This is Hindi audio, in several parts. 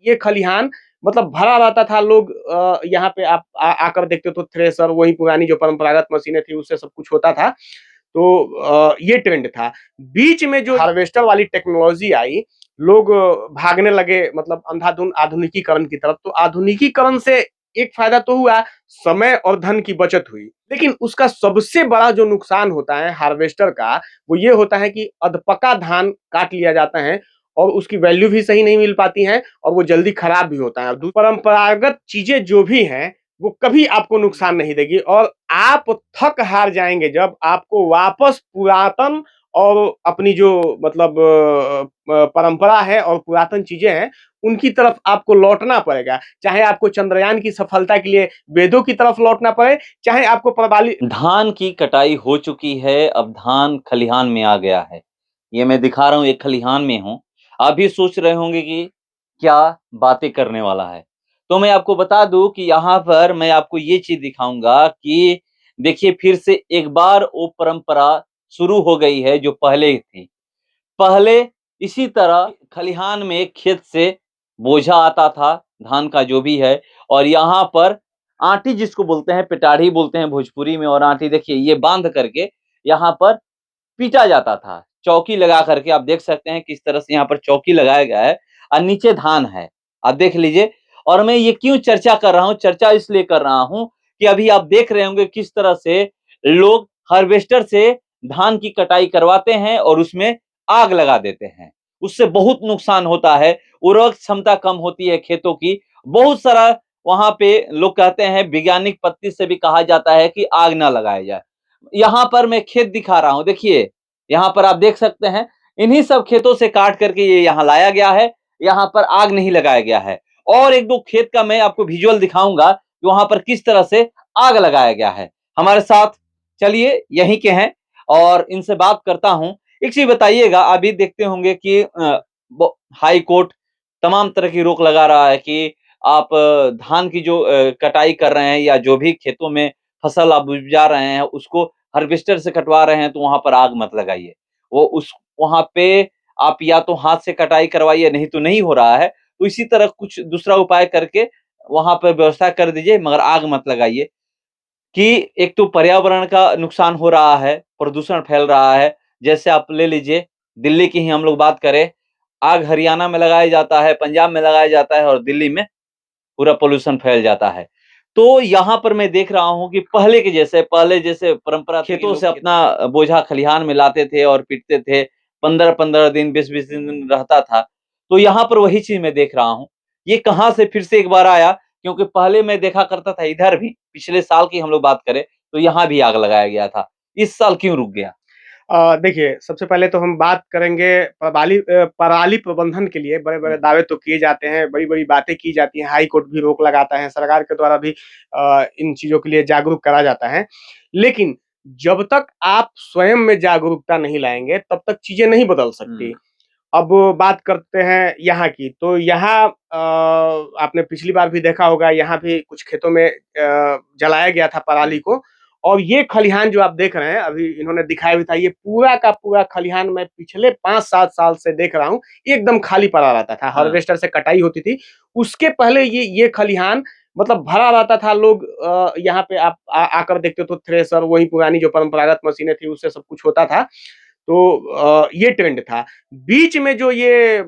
ये खलिहान मतलब भरा रहता था। लोग यहाँ पे आप आकर देखते तो थ्रेसर, वही पुरानी जो परंपरागत मशीनें थी उससे सब कुछ होता था। तो ये ट्रेंड था। बीच में जो हार्वेस्टर वाली टेक्नोलॉजी आई, लोग भागने लगे मतलब अंधाधुंध आधुनिकीकरण की तरफ। तो आधुनिकीकरण से एक फायदा तो हुआ, समय और धन की बचत हुई। लेकिन उसका सबसे बड़ा जो नुकसान होता है हार्वेस्टर का, वो ये होता है कि अधपका धान काट लिया जाता है और उसकी वैल्यू भी सही नहीं मिल पाती है और वो जल्दी खराब भी होता है। परंपरागत चीजें जो भी हैं वो कभी आपको नुकसान नहीं देगी और आप थक हार जाएंगे जब आपको वापस पुरातन और अपनी जो मतलब परंपरा है और पुरातन चीजें हैं उनकी तरफ आपको लौटना पड़ेगा। चाहे आपको चंद्रयान की सफलता के लिए वेदों की तरफ लौटना पड़े, चाहे आपको प्रणाली। धान की कटाई हो चुकी है, अब धान खलिहान में आ गया है। ये मैं दिखा रहा हूँ, एक खलिहान में हूँ। आप भी सोच रहे होंगे कि क्या बातें करने वाला है। तो मैं आपको बता दूँ कि यहाँ पर मैं आपको ये चीज़ दिखाऊँगा कि देखिए फिर से एक बार वो परंपरा शुरू हो गई है जो पहले थी। पहले इसी तरह खलिहान में खेत से बोझा आता था, धान का जो भी है, और यहाँ पर आँटी जिसको बोलते हैं, पेटाढ़ी बोलते हैं भोजपुरी में, और आँटी देखिए ये बाँध करके यहाँ पर पीटा जाता था। चौकी लगा करके आप देख सकते हैं किस तरह से यहाँ पर चौकी लगाया गया है और नीचे धान है। आप देख लीजिए। और मैं ये क्यों चर्चा कर रहा हूँ? चर्चा इसलिए कर रहा हूँ कि अभी आप देख रहे होंगे किस तरह से लोग हार्वेस्टर से धान की कटाई करवाते हैं और उसमें आग लगा देते हैं। उससे बहुत नुकसान होता है, उर्वरक क्षमता कम होती है खेतों की। बहुत सारा वहाँ पे लोग कहते हैं, वैज्ञानिक पद्धति से भी कहा जाता है कि आग ना लगाया जाए। यहाँ पर मैं खेत दिखा रहा हूँ, देखिए यहाँ पर आप देख सकते हैं, इन्हीं सब खेतों से काट करके ये यहाँ लाया गया है, यहाँ पर आग नहीं लगाया गया है। और एक दो खेत का मैं आपको विजुअल दिखाऊंगा कि वहां पर किस तरह से आग लगाया गया है। हमारे साथ चलिए, यहीं के हैं और इनसे बात करता हूं। एक चीज बताइएगा, अभी देखते होंगे कि हाई कोर्ट तमाम तरह की रोक लगा रहा है कि आप धान की जो कटाई कर रहे हैं या जो भी खेतों में फसल आप उपजा रहे हैं उसको हार्वेस्टर से कटवा रहे हैं तो वहां पर आग मत लगाइए। वो उस वहां पे आप या तो हाथ से कटाई करवाइए, नहीं तो नहीं हो रहा है तो इसी तरह कुछ दूसरा उपाय करके वहां पर व्यवस्था कर दीजिए, मगर आग मत लगाइए। कि एक तो पर्यावरण का नुकसान हो रहा है, प्रदूषण फैल रहा है। जैसे आप ले लीजिए, दिल्ली की ही हम लोग बात करें, आग हरियाणा में लगाया जाता है, पंजाब में लगाया जाता है और दिल्ली में पूरा पॉल्यूशन फैल जाता है। तो यहाँ पर मैं देख रहा हूँ कि पहले जैसे परंपरा खेतों से अपना बोझा खलिहान में लाते थे और पीटते थे, 15-15 दिन, 20-20 दिन रहता था। तो यहाँ पर वही चीज़ मैं देख रहा हूँ। ये कहाँ से फिर से एक बार आया, क्योंकि पहले मैं देखा करता था इधर भी, पिछले साल की हम लोग बात करें, तो यहाँ भी आग लगाया गया था। इस साल क्यों रुक गया? देखिए, सबसे पहले तो हम बात करेंगे पराली प्रबंधन के लिए बड़े-बड़े दावे तो किए जाते हैं, बड़ी-बड़ी बातें की जाती हैं, हाई कोर्ट भी रोक लगाता है, सरकार के द्वारा भी इन चीज़ों के लिए जागरूक करा जाता है। लेकिन जब तक आप स्वयं में जागरूकता नहीं लाएँगे, तब तक चीज़ें नहीं बदल सकती। अब बात करते हैं यहाँ की, तो यहाँ आपने पिछली बार भी देखा होगा, यहाँ भी कुछ खेतों में जलाया गया था पराली को। और ये खलिहान जो आप देख रहे हैं, अभी इन्होंने दिखाया भी था, ये पूरा का पूरा खलिहान मैं पिछले 5-7 साल से देख रहा हूँ, एकदम खाली पड़ा रहता था, हार्वेस्टर से कटाई होती थी। उसके पहले ये खलिहान मतलब भरा रहता था। लोग यहाँ पे आप आकर देखते तो थ्रेसर, वही पुरानी जो परंपरागत मशीनें थी उससे सब कुछ होता था। तो ये ट्रेंड था। बीच में जो ये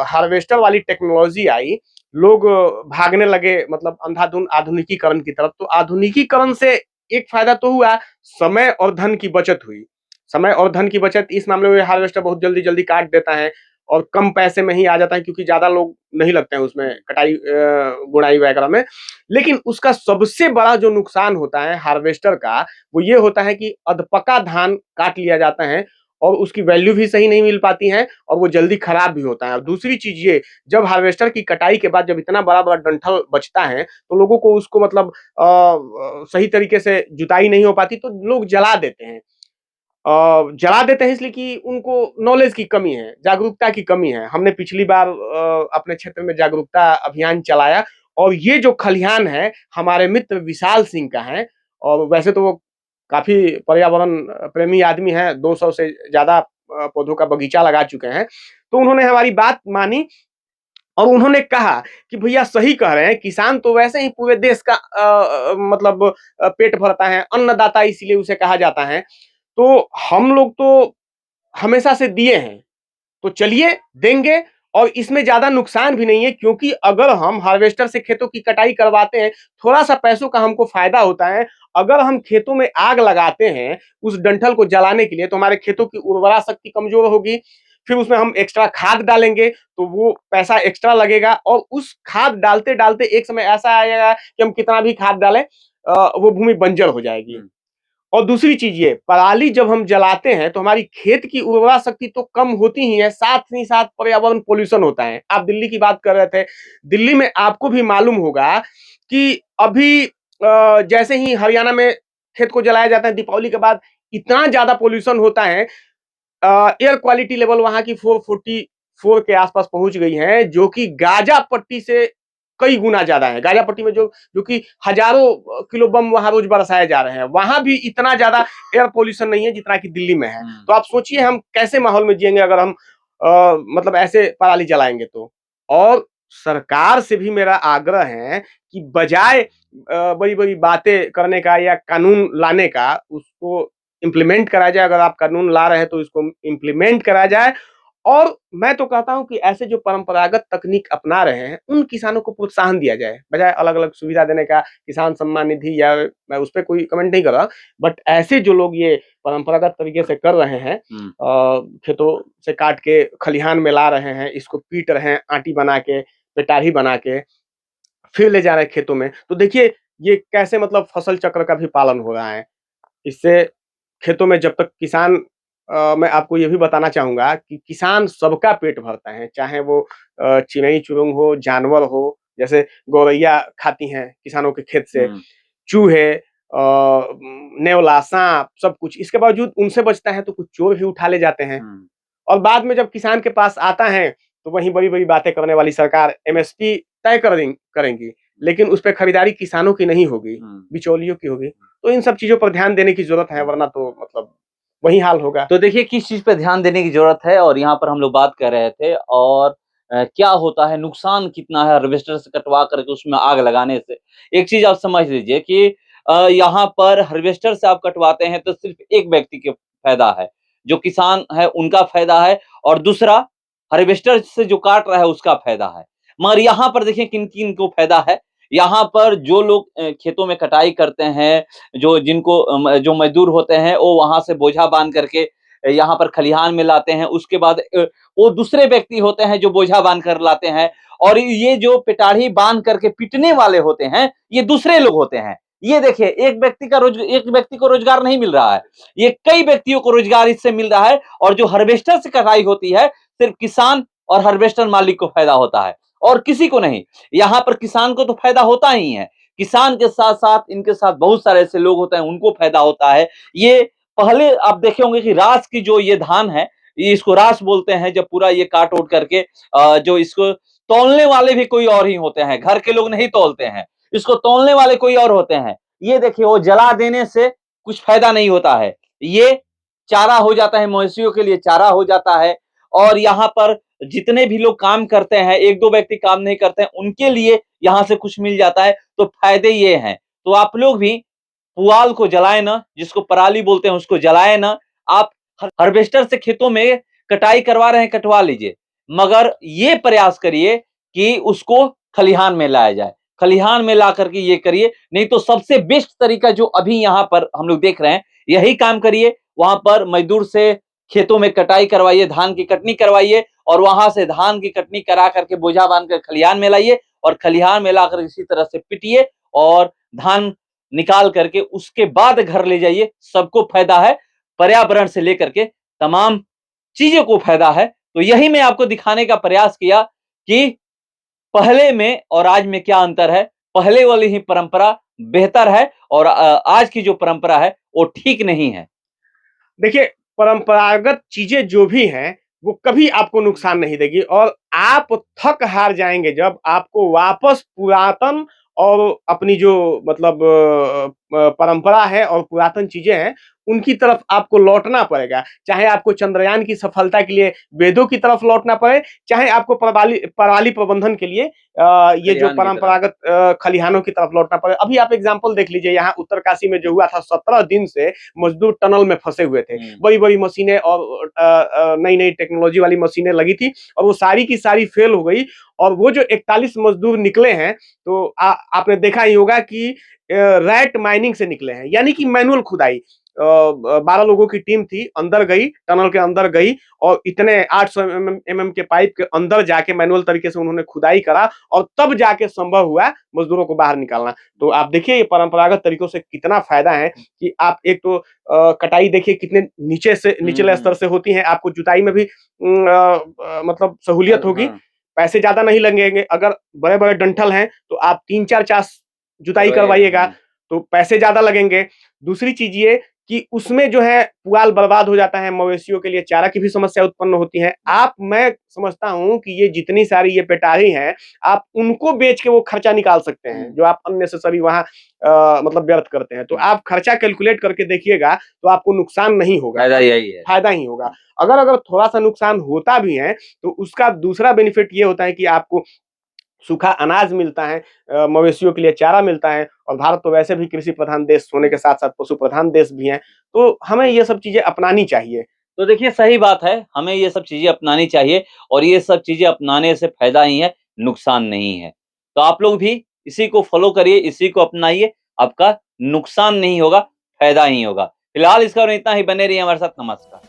हार्वेस्टर वाली टेक्नोलॉजी आई, लोग भागने लगे मतलब अंधाधुंध आधुनिकीकरण की तरफ। तो आधुनिकीकरण से एक फायदा तो हुआ, समय और धन की बचत हुई। समय और धन की बचत इस मामले में हार्वेस्टर बहुत जल्दी-जल्दी काट देता है और कम पैसे में ही आ जाता है क्योंकि ज़्यादा लोग नहीं लगते हैं उसमें कटाई गुड़ाई वगैरह में। लेकिन उसका सबसे बड़ा जो नुकसान होता है हार्वेस्टर का, वो ये होता है कि अधपका धान काट लिया जाता है और उसकी वैल्यू भी सही नहीं मिल पाती है और वो जल्दी खराब भी होता है। और दूसरी चीज़ ये, जब हार्वेस्टर की कटाई के बाद जब इतना बड़ा-बड़ा डंठल बचता है, तो लोगों को उसको मतलब सही तरीके से जुताई नहीं हो पाती, तो लोग जला देते हैं। जला देते हैं इसलिए कि उनको नॉलेज की कमी है, जागरूकता की कमी है। हमने पिछली बार अपने क्षेत्र में जागरूकता अभियान चलाया और ये जो खलिहान है, हमारे मित्र विशाल सिंह का है और वैसे तो वो काफ़ी पर्यावरण प्रेमी आदमी हैं, 200 से ज़्यादा पौधों का बगीचा लगा चुके हैं। तो उन्होंने हमारी बात मानी और उन्होंने कहा कि भैया सही कह रहे हैं, किसान तो वैसे ही पूरे देश का मतलब पेट भरता है, अन्नदाता इसीलिए उसे कहा जाता है। तो हम लोग तो हमेशा से दिए हैं, तो चलिए देंगे और इसमें ज़्यादा नुकसान भी नहीं है, क्योंकि अगर हम हार्वेस्टर से खेतों की कटाई करवाते हैं, थोड़ा-सा पैसों का हमको फ़ायदा होता है। अगर हम खेतों में आग लगाते हैं, उस डंठल को जलाने के लिए, तो हमारे खेतों की उर्वरा शक्ति कमज़ोर होगी। फिर उसमें हम एक्स्ट्रा खाद डालेंगे, तो वो पैसा एक्स्ट्रा लगेगा और उस खाद डालते-डालते एक समय ऐसा आएगा कि हम कितना भी खाद डालें वो भूमि बंजर हो जाएगी। और दूसरी चीज़ ये, पराली जब हम जलाते हैं तो हमारी खेत की उर्वरा शक्ति तो कम होती ही है, साथ ही साथ पर्यावरण पॉल्यूशन होता है। आप दिल्ली की बात कर रहे थे, दिल्ली में आपको भी मालूम होगा कि अभी जैसे ही हरियाणा में खेत को जलाया जाता है दीपावली के बाद, इतना ज़्यादा पॉल्यूशन होता है, एयर क्वालिटी लेवल वहाँ की 444 के आसपास पहुँच गई है, जो कि गाज़ा पट्टी से कई गुना ज़्यादा है। गाज़ा पट्टी में जो जो कि हज़ारों किलो बम वहाँ रोज़ बरसाए जा रहे हैं। वहाँ भी इतना ज़्यादा एयर पॉल्यूशन नहीं है जितना कि दिल्ली में है। तो आप सोचिए हम कैसे माहौल में जिएँगे अगर हम मतलब ऐसे पराली जलाएँगे तो। और सरकार से भी मेरा आग्रह है कि बजाय बड़ी-बड़ी बातें करने का या कानून लाने का, उसको इम्प्लीमेंट कराया जाए। अगर आप कानून ला रहे हैं तो इसको इम्प्लीमेंट कराया जाए। और मैं तो कहता हूँ कि ऐसे जो परंपरागत तकनीक अपना रहे हैं, उन किसानों को प्रोत्साहन दिया जाए। बजाय अलग-अलग सुविधा देने का, किसान सम्मान निधि या मैं उस पे कोई कमेंट नहीं कर रहा, बट ऐसे जो लोग ये परंपरागत तरीके से कर रहे हैं, खेतों से काट के खलिहान में ला रहे हैं, इसको पीट रहे हैं आटी बना के, पेटारी बना के, फिर ले जा रहे हैं खेतों में। तो देखिए ये कैसे मतलब फसल चक्र का भी पालन हो रहा है। इससे खेतों में जब तक किसान मैं आपको ये भी बताना चाहूँगा कि किसान सबका पेट भरता है, चाहे वो चिड़ई-चुरुंग हो, जानवर हो, जैसे गौरैया खाती हैं किसानों के खेत से, चूहे नेवला, साँप सब कुछ। इसके बावजूद उनसे बचता है तो कुछ चोर भी उठा ले जाते हैं। और बाद में जब किसान के पास आता है, तो वहीं बड़ी-बड़ी बातें करने वाली सरकार एमएसपी तय करेंगी, लेकिन उस पे खरीदारी किसानों की नहीं होगी, बिचौलियों की होगी। तो इन सब चीज़ों पर ध्यान देने की ज़रूरत है, वरना तो मतलब वही हाल होगा। तो देखिए किस चीज़ पे ध्यान देने की ज़रूरत है और यहाँ पर हम लोग बात कर रहे थे और क्या होता है, नुकसान कितना है हार्वेस्टर से कटवा करके उसमें आग लगाने से। एक चीज़ आप समझ लीजिए कि यहाँ पर हार्वेस्टर से आप कटवाते हैं तो सिर्फ़ एक व्यक्ति के फ़ायदा है, जो किसान है उनका फ़ायदा है और दूसरा हार्वेस्टर से जो काट रहा है उसका फ़ायदा है। मगर यहाँ पर देखिए किन-किन को फ़ायदा है, यहाँ पर जो लोग खेतों में कटाई करते हैं, जो जिनको जो मज़दूर होते हैं वो वहाँ से बोझा बाँध करके यहाँ पर खलिहान में लाते हैं। उसके बाद वो दूसरे व्यक्ति होते हैं जो बोझा बाँध कर लाते हैं और ये जो पेटाढ़ी बाँध करके पीटने वाले होते हैं, ये दूसरे लोग होते हैं। ये देखिए एक व्यक्ति को रोज़गार नहीं मिल रहा है, ये कई व्यक्तियों को रोज़गार इससे मिल रहा है और जो हार्वेस्टर से कटाई होती है, सिर्फ़ किसान और हार्वेस्टर मालिक को फ़ायदा होता है और किसी को नहीं। यहाँ पर किसान को तो फ़ायदा होता ही है, किसान के साथ-साथ इनके साथ बहुत सारे ऐसे लोग होते हैं, उनको फ़ायदा होता है। ये पहले आप देखे होंगे कि रास की जो ये धान है, ये इसको रास बोलते हैं, जब पूरा ये काट-ओट करके जो इसको तौलने वाले भी कोई और ही होते हैं, घर के लोग नहीं तौलते हैं, इसको तौलने वाले कोई और होते हैं। ये देखिए वो जला देने से कुछ फ़ायदा नहीं होता है। ये चारा हो जाता है, मवेशियों के लिए चारा हो जाता है और यहाँ पर जितने भी लोग काम करते हैं, 1-2 व्यक्ति काम नहीं करते हैं, उनके लिए यहाँ से कुछ मिल जाता है, तो फ़ायदे ये हैं। तो आप लोग भी पुआल को जलाएँ ना, जिसको पराली बोलते हैं उसको जलाएँ ना। आप हार्वेस्टर से खेतों में कटाई करवा रहे हैं, कटवा लीजिए। मगर ये प्रयास करिए कि उसको खलिहान में लाया जाए। खलिहान में ला कर के ये करिए, नहीं तो सबसे बेस्ट तरीका जो अभी यहाँ पर हम लोग देख रहे हैं, यही काम करिए। वहाँ पर मज़दूर से खेतों में कटाई करवाइए, धान की कटनी करवाइए और वहाँ से धान की कटनी करा करके बोझा बाँध कर खलिहान में लाइए और खलिहान में लाकर इसी तरह से पीटिए और धान निकाल करके उसके बाद घर ले जाइए, सबको फ़ायदा है, पर्यावरण से लेकर के तमाम चीज़ों को फ़ायदा है। तो यही मैं आपको दिखाने का प्रयास किया कि पहले में और आज में क्या अंतर है। पहले वाली ही परंपरा बेहतर है और आज की जो परंपरा है, वो ठीक नहीं है। देखिए, परंपरागत चीज़ें जो भी हैं, वो कभी आपको नुकसान नहीं देगी और आप थक हार जाएँगे जब आपको वापस पुरातन और अपनी जो मतलब परंपरा है और पुरातन चीज़ें हैं, उनकी तरफ आपको लौटना पड़ेगा। चाहे आपको चंद्रयान की सफलता के लिए वेदों की तरफ लौटना पड़े, चाहे आपको पराली प्रबंधन के लिए ये जो खलिहान की तरफ। परंपरागत खलिहानों की तरफ लौटना पड़े। अभी आप एग्जाम्पल देख लीजिए, यहाँ उत्तरकाशी में जो हुआ था, 17 दिन से मजदूर टनल में फंसे हुए थे। बड़ी-बड़ी मशीनें और नई-नई टेक्नोलॉजी वाली मशीनें लगी थी और वो सारी की सारी फेल हो गई और वो जो 41 मजदूर निकले हैं, तो आपने देखा ही होगा कि रैट माइनिंग से निकले हैं, यानी कि मैनुअल खुदाई। 12 लोगों की टीम थी, अंदर गई, टनल के अंदर गई और इतने 800 एमएम के पाइप के अंदर जाके मैनुअल तरीके से उन्होंने खुदाई करा और तब जाके संभव हुआ मजदूरों को बाहर निकालना। तो आप देखिए ये परंपरागत तरीकों से कितना फायदा है कि आप एक तो कटाई देखिए कितने नीचे से निचले स्तर से होती है, आपको जुताई में भी मतलब सहूलियत होगी, पैसे ज्यादा नहीं लगेंगे। अगर बड़े-बड़े डंठल हैं तो आप 3-4 चास जुताई करवाइएगा तो पैसे ज्यादा लगेंगे। दूसरी चीज ये कि उसमें जो है पुआल बर्बाद हो जाता है, मवेशियों के लिए चारा की भी समस्या उत्पन्न होती है। मैं समझता हूँ कि ये जितनी सारी ये पेटारी हैं, आप उनको बेच के वो खर्चा निकाल सकते हैं, जो आप अननेसेसरी वहाँ मतलब व्यर्थ करते हैं। तो आप खर्चा कैलकुलेट करके देखिएगा तो आपको नुकसान नहीं होगा, फायदा यही है। फायदा ही होगा। अगर थोड़ा-सा नुकसान होता भी है, तो उसका दूसरा बेनिफिट ये होता है कि आपको सूखा अनाज मिलता है, मवेशियों के लिए चारा मिलता है और भारत तो वैसे भी कृषि प्रधान देश होने के साथ-साथ पशु प्रधान देश भी है। तो हमें ये सब चीज़ें अपनानी चाहिए। तो देखिए सही बात है, हमें ये सब चीज़ें अपनानी चाहिए और ये सब चीज़ें अपनाने से फ़ायदा ही है, नुकसान नहीं है। तो आप लोग भी इसी को फ़ॉलो करिए, इसी को अपनाइए, आपका नुकसान नहीं होगा, फ़ायदा ही होगा। फिलहाल इस खबर में इतना ही, बने रहिए हमारे साथ। नमस्कार।